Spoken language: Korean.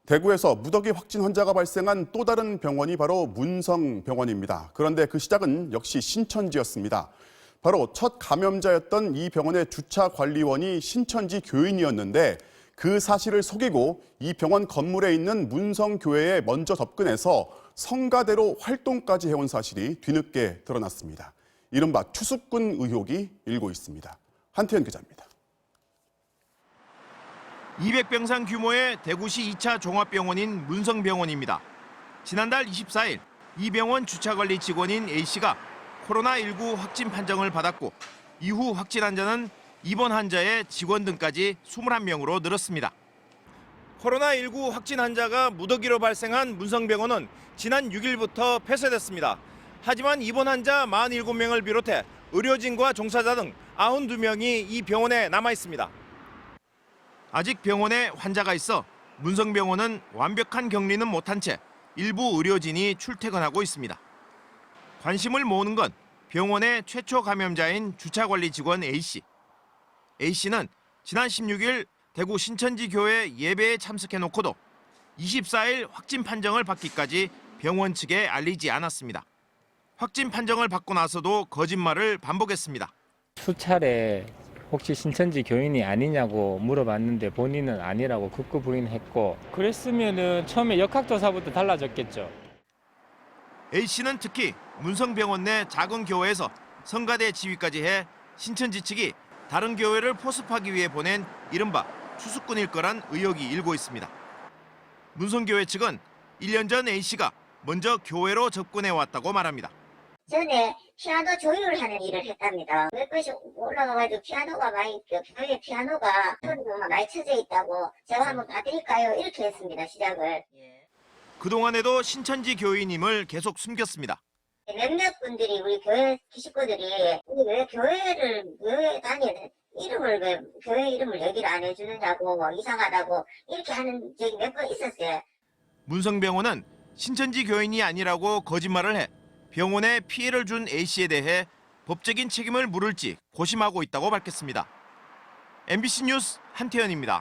대구에서 무더기 확진 환자가 발생한 또 다른 병원이 바로 문성병원입니다. 그런데 그 시작은 역시 신천지였습니다. 바로 첫 감염자였던 이 병원의 주차 관리원이 신천지 교인이었는데 그 사실을 속이고 이 병원 건물에 있는 문성교회에 먼저 접근해서 성가대로 활동까지 해온 사실이 뒤늦게 드러났습니다. 이른바 추수꾼 의혹이 일고 있습니다. 한태현 기자입니다. 200병상 규모의 대구시 2차 종합병원인 문성병원입니다. 지난달 24일 이 병원 주차관리 직원인 A씨가 코로나19 확진 판정을 받았고 이후 확진 환자는 입원 환자의 직원 등까지 21명으로 늘었습니다. 코로나19 확진 환자가 무더기로 발생한 문성병원은 지난 6일부터 폐쇄됐습니다. 하지만 입원 환자 47명을 비롯해 의료진과 종사자 등 92명이 이 병원에 남아 있습니다. 아직 병원에 환자가 있어 문성병원은 완벽한 격리는 못한 채 일부 의료진이 출퇴근하고 있습니다. 관심을 모으는 건 병원의 최초 감염자인 주차관리 직원 A씨. A씨는 지난 16일 대구 신천지 교회 예배에 참석해놓고도 24일 확진 판정을 받기까지 병원 측에 알리지 않았습니다. 확진 판정을 받고 나서도 거짓말을 반복했습니다. 수차례 혹시 신천지 교인이 아니냐고 물어봤는데 본인은 아니라고 극구 부인했고, 그랬으면은 처음에 역학조사부터 달라졌겠죠. A씨는 특히 문성병원 내 작은 교회에서 성가대 지휘까지 해 신천지 측이 다른 교회를 포섭하기 위해 보낸 이른바 추수꾼일 거란 의혹이 일고 있습니다. 문성교회 측은 1년 전 A씨가 먼저 교회로 접근해 왔다고 말합니다. 전에 피아노 조율을 하는 일을 했답니다. 몇 번씩 올라가가지고 피아노가 많이, 교회 피아노가 소리가 많이 쳐져 있다고 제가 한번 봐드릴까요? 이렇게 했습니다, 시작을. 그동안에도 신천지 교인임을 계속 숨겼습니다. 몇몇 분들이 우리 교회 식구들이 왜 교회 다니는 이름을 왜 교회 이름을 얘기를 안 해주느냐고 뭐 이상하다고 이렇게 하는 적이 몇 번 있었어요. 문성병원은 신천지 교인이 아니라고 거짓말을 해 병원에 피해를 준 A씨에 대해 법적인 책임을 물을지 고심하고 있다고 밝혔습니다. MBC 뉴스 한태현입니다.